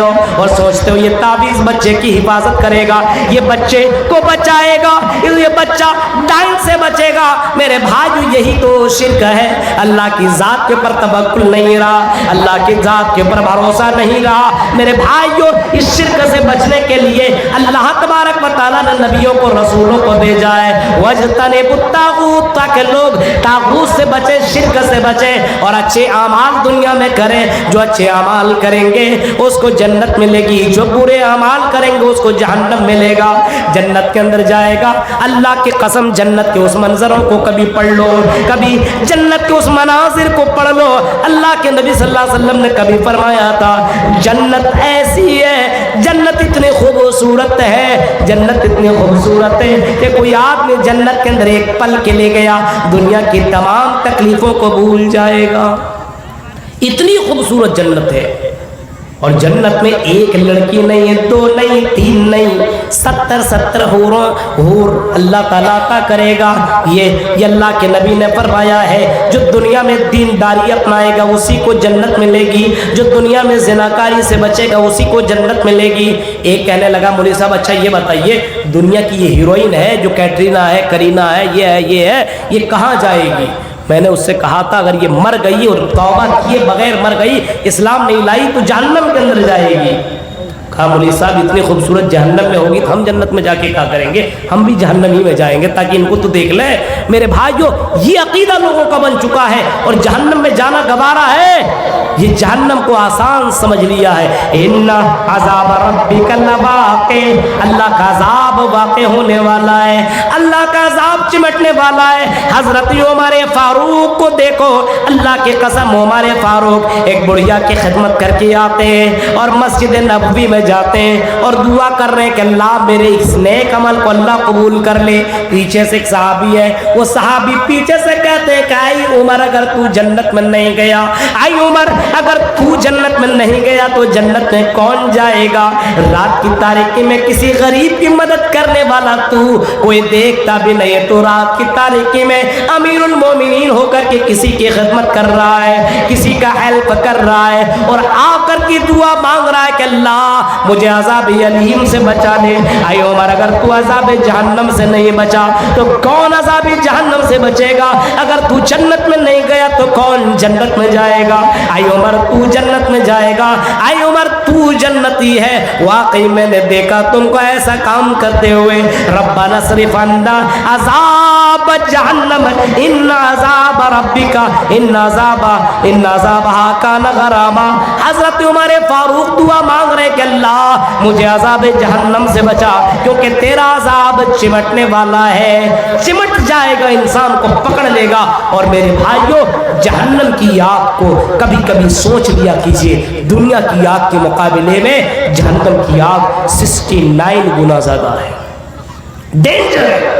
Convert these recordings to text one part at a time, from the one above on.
اور سوچتے ہو یہ تعویذ بچے کی حفاظت کرے گا، یہ بچے کو بچائے گا، یہ بچہ ڈائن سے بچے گا۔ میرے بھائیو یہی تو شرک ہے۔ اللہ کی ذات کے اوپر توکل نہیں رہا، اللہ کی ذات کے اوپر بھروسہ نہیں رہا۔ میرے بھائیو اس شرک سے بچنے کے لیے اللہ تبارک و تعالیٰ نے نبیوں کو رسولوں کو بھیجا ہے، وَاجْتَنِبُوا الطَّاغُوتَ، تاکہ لوگ طاغوت سے بچیں، شرک سے بچیں اور اچھے اعمال دنیا میں کریں۔ جو اچھے اعمال کریں گے اس کو جنت ملے گی، جو برے اعمال کریں گے اس کو جہنم ملے گا، جنت کے اندر جائے گا۔ اللہ کی قسم جنت کے اس منظروں کو کبھی پڑھ لو، کبھی جنت کے اس مناظر کو پڑھ لو۔ اللہ کے نبی صلی اللہ علیہ وسلم نے کبھی فرمایا تھا جنت ایسی ہے، جنت اتنی خوبصورت ہے، جنت اتنی خوبصورت ہے کہ کوئی آدمی جنت کے اندر ایک پل کے لے گیا دنیا کی تمام تکلیفوں کو بھول جائے گا۔ اتنی خوبصورت جنت ہے، اور جنت میں ایک لڑکی نہیں ہے، دو نہیں، تین نہیں، 70 حور اللہ تعالیٰ عطا کرے گا۔ یہ اللہ کے نبی نے فرمایا ہے جو دنیا میں دینداری اپنائے گا اسی کو جنت ملے گی، جو دنیا میں زناکاری سے بچے گا اسی کو جنت ملے گی۔ ایک کہنے لگا مولوی صاحب اچھا یہ بتائیے دنیا کی یہ ہیروئن ہے جو کیٹرینا ہے، کرینہ ہے، یہ کہاں جائے گی؟ میں نے اس سے کہا تھا اگر یہ مر گئی اور توبہ کیے بغیر مر گئی، اسلام نہیں لائی تو جہنم کے اندر جائے گی۔ کہا مولوی صاحب اتنی خوبصورت جہنم میں ہوگی تو ہم جنت میں جا کے کیا کریں گے؟ ہم بھی جہنم ہی میں جائیں گے تاکہ ان کو تو دیکھ لیں۔ میرے بھائیو یہ عقیدہ لوگوں کا بن چکا ہے اور جہنم میں جانا گوارا ہے، یہ جہنم کو آسان سمجھ لیا ہے۔ ان عذاب ربک لواقع، اللہ کا عذاب واقع ہونے والا ہے، اللہ کا عذاب چمٹنے والا ہے۔ حضرت عمر فاروق کو دیکھو، اللہ کی قسم عمر فاروق ایک بڑھیا کی خدمت کر کے آتے ہیں اور مسجد نبوی میں جاتے ہیں اور دعا کر رہے ہیں کہ اللہ میرے اس نیک عمل کو اللہ قبول کر لے۔ پیچھے سے ایک صحابی ہے، وہ صحابی پیچھے سے کہتے ہیں کہ آئی عمر اگر تو جنت میں نہیں گیا، آئی عمر اگر تو جنت میں نہیں گیا تو جنت میں کون جائے گا؟ رات کی تاریکی میں کسی غریب کی مدد کرنے والا تو کوئی دیکھتا بھی نہیں، تو رات کی تاریکی میں امیر المومنین ہو کر کے کسی کی خدمت کر رہا ہے، کسی کا ہیلپ کر رہا ہے اور آ کر کی دعا مانگ رہا ہے کہ اللہ مجھے عذاب علیم سے بچا لے۔ اے عمر اگر تو عذاب جہنم سے نہیں بچا تو کون عذاب جہنم سے بچے گا؟ اگر تو جنت میں نہیں گیا تو کون جنت میں جائے گا؟ اے عمر تو جنت میں جائے گا، اے عمر تو جنتی ہے۔ واقعی میں نے دیکھا تم کو ایسا کام کرتے ہوئے۔ ربنا اصرف عنا عذاب جہنم ان عذاب ربک ان عذابها کان غراما۔ حضرت عمر فاروق دعا مانگ رہے کہ اللہ مجھے عذاب جہنم سے بچا کیونکہ تیرا عذاب چمٹنے والا ہے، چمٹ جائے گا، انسان کو پکڑ لے گا۔ اور میرے بھائیوں جہنم کی آگ کو کبھی کبھی سوچ لیا کیجئے، دنیا کی آگ کے مقابلے میں جہنم کی آگ 69 گنا زیادہ ہے، ڈینجر ہے۔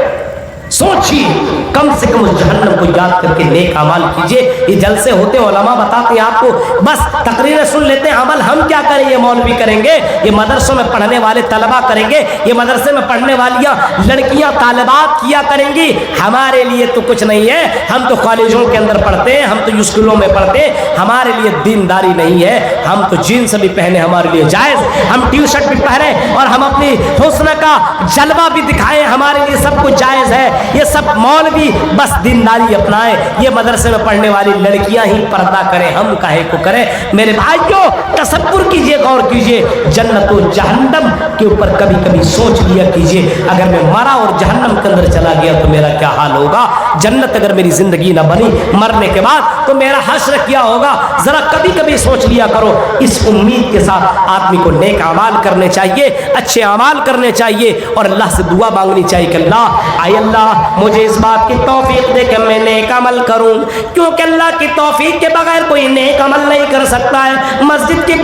سوچیے کم سے کم اس جہنم کو یاد کر کے نیک اعمال کیجئے۔ یہ جلسے ہوتے ہیں علماء بتاتے ہیں آپ کو، بس تقریریں سن لیتے ہیں، عمل ہم کیا کریں؟ یہ مولوی کریں گے، یہ مدرسوں میں پڑھنے والے طلباء کریں گے، یہ مدرسے میں پڑھنے والیاں لڑکیاں طالبات کیا کریں گی۔ ہمارے لیے تو کچھ نہیں ہے، ہم تو کالجوں کے اندر پڑھتے ہیں، ہم تو اسکولوں میں پڑھتے ہیں، ہمارے لیے دینداری نہیں ہے۔ ہم تو جینس بھی پہنے ہمارے لیے جائز، ہم ٹی شرٹ بھی پہنے اور ہم اپنی حسن کا جلوہ بھی دکھائیں، ہمارے لیے سب کچھ جائز ہے۔ یہ سب مولوی بس دینداری اپنائیں، یہ مدرسے میں پڑھنے والی لڑکیاں ہی پردہ کریں، ہم کاہے کو کریں؟ میرے بھائیوں تصور کیجئے، غور کیجئے، جنت و جہنم کے اوپر کبھی کبھی سوچ لیا کیجئے اگر میں مرا اور جہنم کے اندر چلا گیا تو میرا کیا حال ہوگا؟ جنت اگر میری زندگی نہ بنی مرنے کے بعد تو میرا حشر کیا ہوگا؟ ذرا کبھی کبھی سوچ لیا کرو۔ اس امید کے ساتھ آدمی کو نیک اعمال کرنے چاہیے، اچھے اعمال کرنے چاہیے اور اللہ سے دعا مانگنی چاہیے کہ اللہ اے اللہ مجھے اس بات کی توفیق دے کہ میں نیک عمل کروں، کیونکہ اللہ کی توفیق کے بغیر کوئی نیک عمل نہیں کر سکتا ہے۔ مسجد کے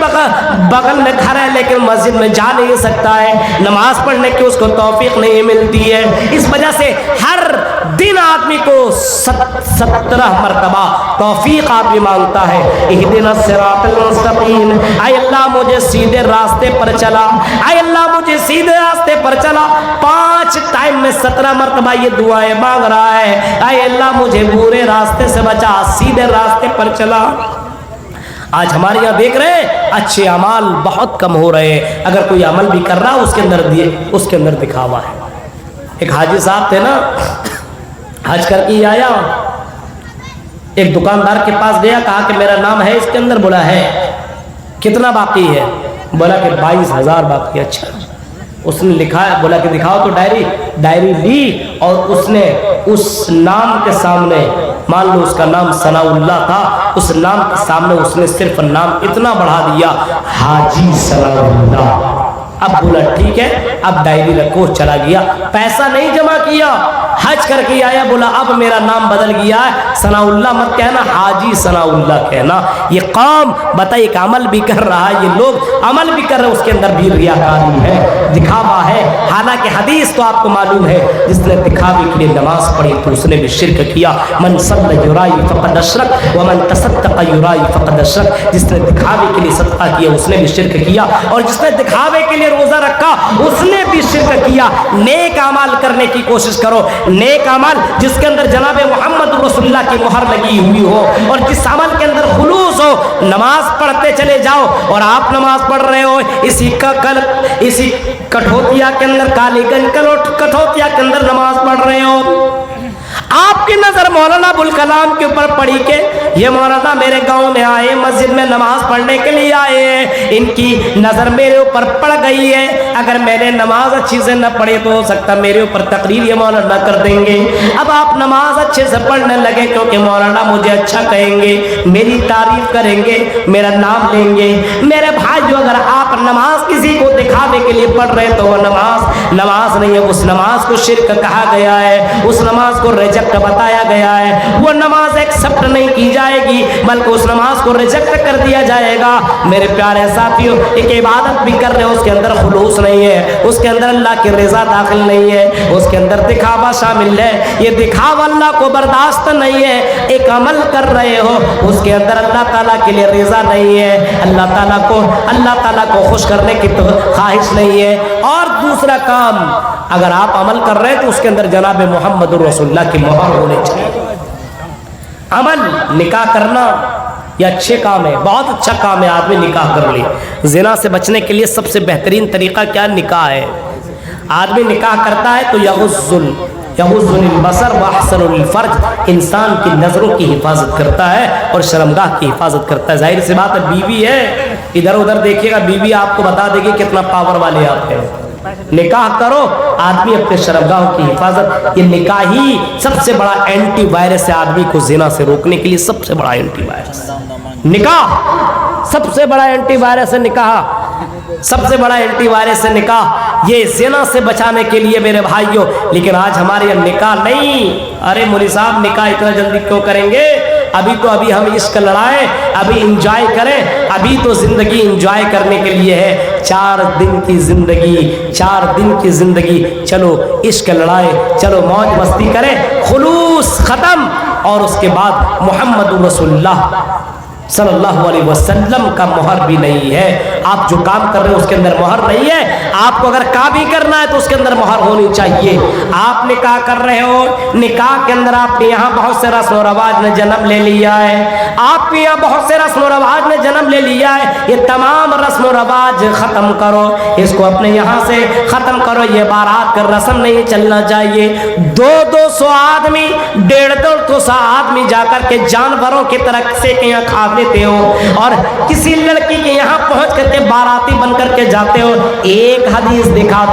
بغل میں گھر ہے لیکن مسجد میں جا نہیں سکتا ہے، نماز پڑھنے کی اس کو توفیق نہیں ملتی ہے۔ اس وجہ سے ہر دن آدمی کو 17 مرتبہ توفیق آدمی مانگتا ہے، اہدنا الصراط المستقیم، اے اللہ مجھے سیدھے راستے پر چلا، اے اللہ مجھے سیدھے راستے پر چلا۔ 5 ٹائم میں 17 مرتبہ یہ دعائیں مانگ رہا ہے، اے اللہ مجھے برے راستے سے بچا، سیدھے راستے پر چلا۔ آج ہمارے یہاں دیکھ رہے ہیں اچھے اعمال بہت کم ہو رہے ہیں. اگر کوئی عمل بھی کر رہا اس کے اندر دکھاوا ہے. ایک حاجی صاحب تھے نا, حج کر کے آیا, ایک دکاندار کے پاس گیا, کہا کہ میرا نام ہے اس کے اندر. بولا ہے. کتنا باقی ہے؟ بولا کہ 22,000 باقی. اچھا. اس نے لکھا ہے, بولا کہ دکھاؤ تو ڈائری لی, اور اس نے اس نام کے سامنے, مان لو اس کا نام ثناء اللہ تھا, اس نام کے سامنے اس نے صرف نام اتنا بڑھا دیا, حاجی ثناء اللہ. اب بولا ٹھیک ہے, اب ڈائری رکھو. چلا گیا, پیسہ نہیں جمع کیا, حج کر کے آیا. بولا اب میرا نام بدل گیا ہے, ثناء اللہ مت کہنا, حاجی ثناء اللہ کہنا. یہ قوم بتائیے کہ عمل بھی کر رہا ہے, یہ لوگ عمل بھی کر رہے ہیں, اس کے اندر بھی ریاکاری ہے, دکھاوا ہے. حالانکہ حدیث تو آپ کو معلوم ہے, جس نے دکھاوے کے لیے نماز پڑھی تو اس نے بھی شرک کیا. من صلی یرائی فقد اشرک ومن تصدق یرائی فقد اشرک. جس نے دکھاوے کے لیے صدقہ کیا اس نے بھی شرک کیا, اور جس نے دکھاوے کے لیے روزہ رکھا اس نے بھی شرک کیا. نیک اعمال کرنے کی کوشش کرو, نیک عمل جس کے اندر جناب محمد رسول اللہ کی مہر لگی ہوئی ہو, اور جس عمل کے اندر خلوص ہو. نماز پڑھتے چلے جاؤ, اور آپ نماز پڑھ رہے ہو اسی کٹھوتیا کے اندر, کالی گنج کٹھوتیا کے اندر نماز پڑھ رہے ہو. آپ کی نظر مولانا ابوالکلام کے اوپر پڑی کہ یہ مولانا میرے گاؤں میں آئے, مسجد میں نماز پڑھنے کے لیے آئے ہیں, ان کی نظر میرے اوپر پڑ گئی ہے, اگر میں نے نماز اچھی سے نہ پڑھی تو ہو سکتا میرے اوپر تقریر یہ مولانا کر دیں گے. اب آپ نماز اچھے سے پڑھنے لگے, کیونکہ مولانا مجھے اچھا کہیں گے, میری تعریف کریں گے, میرا نام لیں گے. میرے بھائیو, اگر آپ نماز کسی کو دکھانے کے لیے پڑھ رہے تو وہ نماز نہیں ہے, اس نماز کو شرک کہا گیا ہے, اس نماز کو ریجیکٹ بتایا گیا ہے. وہ نماز ایکسپٹ نہیں کی جائے گی, بلکہ اس نماز کو ریجیکٹ کر دیا جائے گا. میرے پیارے ساتھیوں, ایک عبادت بھی کر رہے ہیں, اس کے اندر خلوص نہیں ہے, اس کے اندر اللہ کی رضا داخل نہیں ہے, اس کے اندر دکھاوا شامل ہے. یہ دکھاوا اللہ کو برداشت نہیں ہے. ایک عمل کر رہے ہو, اس کے اندر اللہ تعالیٰ کے لیے رضا نہیں ہے, اللہ تعالیٰ کو خوش کرنے کی تو خواہش نہیں ہے. اور دوسرا کام, اگر آپ عمل کر رہے ہیں تو اس کے اندر جناب محمد رسول اللہ کی مہر ہونے چاہیے. عمل نکاح کرنا یہ اچھے کام ہے, بہت اچھا کام ہے, آدمی نکاح کر لے. زنا سے بچنے کے لیے سب سے بہترین طریقہ کیا؟ نکاح ہے. آدمی نکاح کرتا ہے تو یغض البصر واحسن الفرج, انسان کی نظروں کی حفاظت کرتا ہے اور شرمگاہ کی حفاظت کرتا ہے. ظاہر سی بات ہے, بیوی ہے, ادھر ادھر دیکھیے گا, بیوی آپ کو بتا دے گی کتنا پاور والے آپ ہیں. نکاح کرو, آدمی اپنے شرمگاہوں کی حفاظت. یہ نکاح ہی سب سے بڑا اینٹی وائرس ہے آدمی کو زنا سے روکنے کے لیے. سب سے بڑا اینٹی وائرس نکاح, سب سے بڑا اینٹی وائرس ہے نکاح, سب سے بڑا اینٹی وائرس ہے نکاح. یہ زنا سے بچانے کے لیے میرے بھائیوں. لیکن آج ہمارے یہاں نکاح نہیں. ارے مولوی صاحب نکاح اتنا جلدی کیوں کریں گے؟ ابھی ہم عشق لڑائیں, ابھی انجوائے کریں, ابھی تو زندگی انجوائے کرنے کے لیے ہے. 4 دن کی زندگی, چلو عشق لڑائیں, چلو موج مستی کریں, خلوص ختم. اور اس کے بعد محمد رسول اللہ صلی اللہ علیہ وسلم کا مہر بھی نہیں ہے. آپ جو کام کر رہے ہیں اس کے اندر مہر نہیں ہے. آپ کو اگر کام بھی کرنا ہے تو اس کے اندر مہر ہونی چاہیے. آپ نکاح کر رہے ہو, نکاح کے اندر آپ کے یہاں بہت سے رسم و رواج نے جنم لے لیا ہے, آپ کے یہاں بہت سے رسم و رواج نے جنم لے لیا ہے. یہ تمام رسم و رواج ختم کرو, اس کو اپنے یہاں سے ختم کرو. یہ بارات کا رسم نہیں چلنا چاہیے. 200 آدمی, 150 آدمی جا کر کے جانوروں کی طرح سے یہاں کھا لیتے ہو, اور کسی لڑکی کے یہاں پہنچ کر کے باراتی بن کر کے جاتے ہو. ایک حدیث دکھا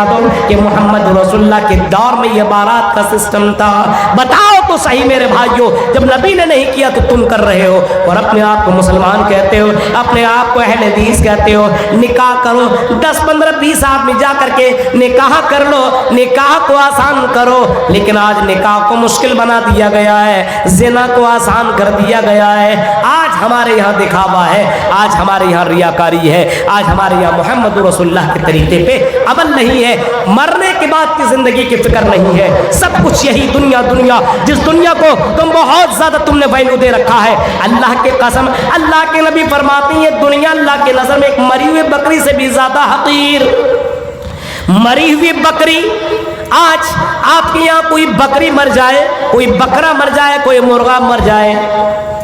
دو کہ محمد رسول اللہ کے دور میں یہ بارات کا سسٹم تھا. بتاؤ تو صحیح میرے بھائیوں. جب نبی نے نہیں کیا تو تم کر رہے ہو, اور اپنے آپ کو مسلمان کہتے ہو, اپنے آپ کو اہل حدیث کہتے ہو. نکاح کرو, 10 15 20 آدمی جا کر کے نکاح کر لو, نکاح کو آسان کرو. لیکن آج نکاح کو مشکل بنا دیا گیا ہے, زنا کو آسان کر دیا گیا ہے. آج ہمارے یہاں دکھاوا ہے, آج ہمارے یہاں ریاکاری ہے, آج ہمارے یہاں محمد رسول اللہ کے طریقے پہ عمل نہیں ہے. مرنے کے بعد کی زندگی کی فکر نہیں ہے. سب کچھ یہی دنیا, جس دنیا کو تم بہت زیادہ تم نے ویلیو دے رکھا ہے. اللہ کے قسم, اللہ کے نبی فرماتے ہیں یہ دنیا اللہ کے نظر میں ایک مری ہوئی بکری سے بھی زیادہ حقیر. مری ہوئی بکری, آج آپ کے یہاں کوئی بکری مر جائے, کوئی بکرا مر جائے, کوئی مرغا مر جائے,